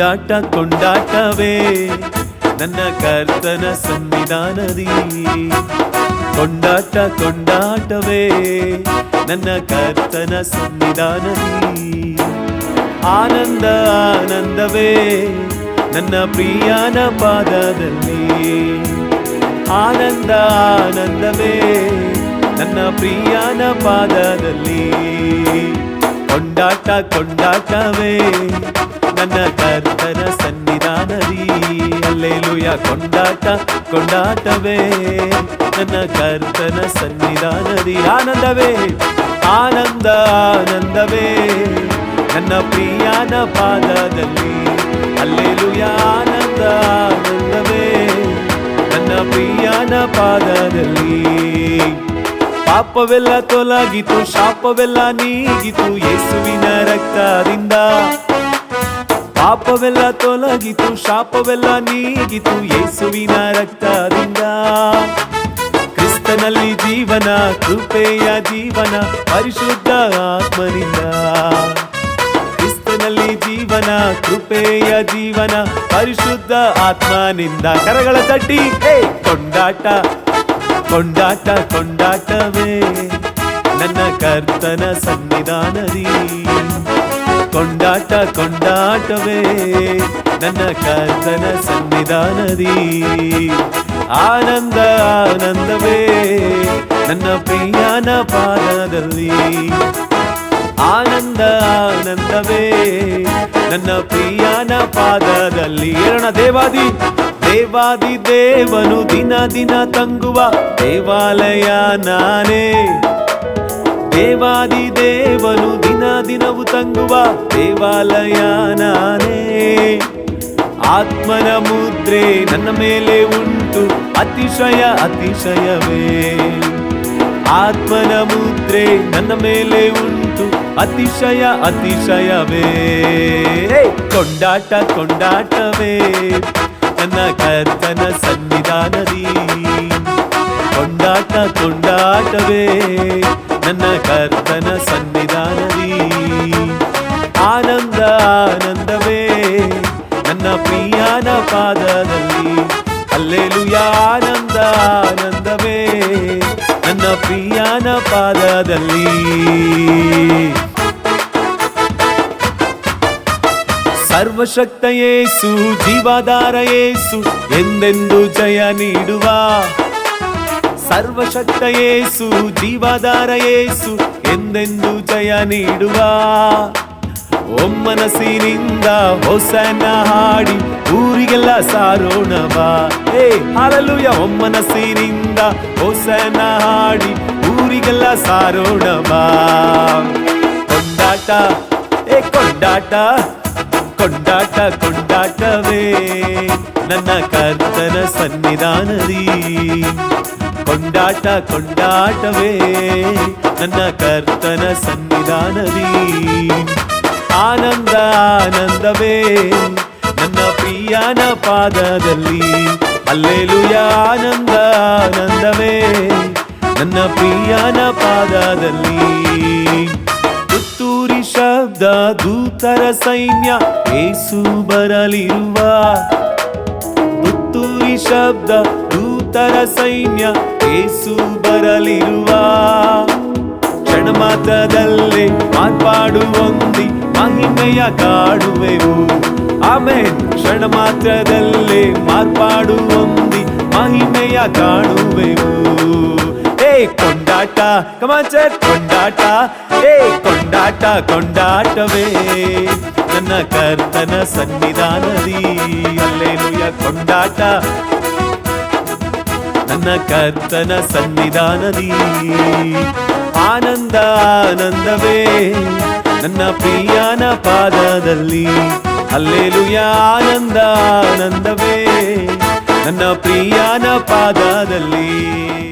ಕೊಂಡಾಟ ಕೊಂಡಾಟವೇ ನನ್ನ ಕರ್ತನ ಸನ್ನಿಧಾನದಿ. ಕೊಂಡಾಟ ಕೊಂಡಾಟವೇ ನನ್ನ ಕರ್ತನ ಸನ್ನಿಧಾನದಿ. ಆನಂದ ಆನಂದವೇ ನನ್ನ ಪ್ರಿಯನ ಪಾದದಲ್ಲಿ. ಆನಂದ ಆನಂದವೇ ನನ್ನ ಪ್ರಿಯನ ಪಾದದಲ್ಲಿ. ಕೊಂಡಾಟ ಕೊಂಡಾಟವೇ ನನ್ನ ಕರ್ತನ ಸನ್ನಿಧಾನದಿ. ಹಲ್ಲೆಲೂಯಾ. ಕೊಂಡಾಟ ಕೊಂಡಾಟವೇ ನನ್ನ ಕರ್ತನ ಸನ್ನಿಧಾನದಿ. ಆನಂದವೇ ಆನಂದ ಆನಂದವೇ ನನ್ನ ಪ್ರಿಯನ ಪಾದದಲ್ಲಿ. ಹಲ್ಲೆಲೂಯಾ. ಆನಂದ ಆನಂದವೇ ನನ್ನ ಪ್ರಿಯನ ಪಾದದಲ್ಲಿ. ಪಾಪವೆಲ್ಲ ತೊಲಗಿತು, ಶಾಪವೆಲ್ಲ ನೀಗಿತು ಯೇಸುವಿನ ರಕ್ತದಿಂದ. ಪಾಪವೆಲ್ಲ ತೊಲಗಿತು, ಶಾಪವೆಲ್ಲ ನೀಗಿತು ಯೇಸುವಿನ ರಕ್ತದಿಂದ. ಕ್ರಿಸ್ತನಲ್ಲಿ ಜೀವನ, ಕೃಪೆಯ ಜೀವನ ಪರಿಶುದ್ಧ ಆತ್ಮನಿಂದ. ಕ್ರಿಸ್ತನಲ್ಲಿ ಜೀವನ, ಕೃಪೆಯ ಜೀವನ ಪರಿಶುದ್ಧ ಆತ್ಮನಿಂದ. ಕರಗಳ ತಟ್ಟಿ ಕೊಂಡಾಟ ಕೊಂಡಾಟ ಕೊಂಡಾಟವೇ ನನ್ನ ಕರ್ತನ ಸನ್ನಿಧಾನದಿ. ಕೊಂಡಾಟ ಕೊಂಡಾಟವೇ ನನ್ನ ಕರ್ತನ ಸನ್ನಿಧಾನದಿ. ಆನಂದ ಆನಂದವೇ ನನ್ನ ಪ್ರಿಯನ ಪಾದದಲ್ಲಿ. ಆನಂದ ಆನಂದವೇ ನನ್ನ ಪ್ರಿಯನ ಪಾದದಲ್ಲಿ. ಹೇಳೋಣ. ದೇವಾದಿ ದೇವಾದಿ ದೇವನು ದಿನ ದಿನ ತಂಗುವ ದೇವಾಲಯ ನಾನೇ. ದೇವಾದಿ ದೇವನು ದಿನ ದಿನವು ತಂಗುವ ದೇವಾಲಯ ನಾನೇ. ಆತ್ಮನ ಮುದ್ರೆ ನನ್ನ ಮೇಲೆ ಉಂಟು ಅತಿಶಯ ಅತಿಶಯವೇ. ಆತ್ಮನ ಮುದ್ರೆ ನನ್ನ ಮೇಲೆ ಉಂಟು ಅತಿಶಯ ಅತಿಶಯವೇ. ಕೊಂಡಾಟ ಕೊಂಡಾಟವೇ ನನ್ನ ಕರ್ತನ ಸನ್ನಿಧಾನದಿ. ಕೊಂಡಾಟ ಕೊಂಡಾಟವೇ ನನ್ನ ಕರ್ತನ ಸನ್ನಿಧಾನದಿ. ಆನಂದ ಆನಂದವೇ ನನ್ನ ಪ್ರಿಯನ ಪಾದದಲ್ಲಿ. ಹಲ್ಲೆಲೂಯಾ. ಆನಂದ ಆನಂದವೇ ನನ್ನ ಪ್ರಿಯನ ಪಾದದಲ್ಲಿ. ಸರ್ವಶಕ್ತ ಯೇಸು, ಜೀವಾಧಾರ ಯೇಸು, ಎಂದೆಂದು ಜಯ ನೀಡುವ. ಸರ್ವಶಕ್ತ ಯೇಸು, ಜೀವಾಧಾರ ಯೇಸು, ಎಂದೆಂದು ಜಯ ನೀಡುವ. ಒಮ್ಮನಸ್ಸಿನಿಂದ ಹೊಸನ ಹಾಡಿ ಊರಿಗೆಲ್ಲ ಸಾರೋಣವಾ. ಹಲ್ಲೆಲೂಯಾ. ಒಮ್ಮನಸ್ಸಿನಿಂದ ಹೊಸನ ಹಾಡಿ ಊರಿಗೆಲ್ಲ ಸಾರೋಣವಾ. ಕೊಂಡಾಟ ಕೊಂಡಾಟ ಕೊಂಡಾಟ ಕೊಂಡಾಟವೇ ನನ್ನ ಕರ್ತನ ಸನ್ನಿಧಾನದಿ. ಕೊಂಡಾಟ ಕೊಂಡಾಟವೇ ನನ್ನ ಕರ್ತನ ಸನ್ನಿಧಾನದಿ. ಆನಂದ ಆನಂದವೇ ನನ್ನ ಪ್ರಿಯನ ಪಾದದಲ್ಲಿ. ಹಲ್ಲೆಲೂಯಾ. ಆನಂದ ಆನಂದವೇ ನನ್ನ ಪ್ರಿಯನ ಪಾದದಲ್ಲಿ. ತುತ್ತೂರಿ ಶಬ್ದ ದೂತರ ಸೈನ್ಯ ಯೇಸು ಬರಲಿರುವ. ತುತ್ತೂರಿ ಶಬ್ದ ದೂತರ ಸೈನ್ಯ ಯೇಸು ಬರಲಿರುವ. ಕ್ಷಣ ಮಾತ್ರದಲ್ಲೇ ಮಾರ್ಪಾಡು ಹೊಂದಿ ಮಹಿಮೆಯ ಕಾಡುವೆವು. ಆಮೆನ್. ಕ್ಷಣ ಮಾತ್ರದಲ್ಲೇ ಮಾರ್ಪಾಡು ಹೊಂದಿ ಮಹಿಮೆಯ ಕಾಣುವೆವು. ಕೊಂಡಾಟ ಕಮಾಚರ್ ಕೊಂಡಾಟ. ಕೊಂಡಾಟ ಕೊಂಡಾಟವೇ ನನ್ನ ಕರ್ತನ ಸನ್ನಿಧಾನದಿ. ಹಲ್ಲೆಲೂಯಾ. ಕೊಂಡಾಟ ನನ್ನ ಕರ್ತನ ಸನ್ನಿಧಾನದಿ. ಆನಂದ ಆನಂದವೇ ನನ್ನ ಪ್ರಿಯನ ಪಾದದಲ್ಲಿ. ಹಲ್ಲೆಲೂಯಾ. ಆನಂದ ಆನಂದವೇ ನನ್ನ ಪ್ರಿಯನ ಪಾದದಲ್ಲಿ.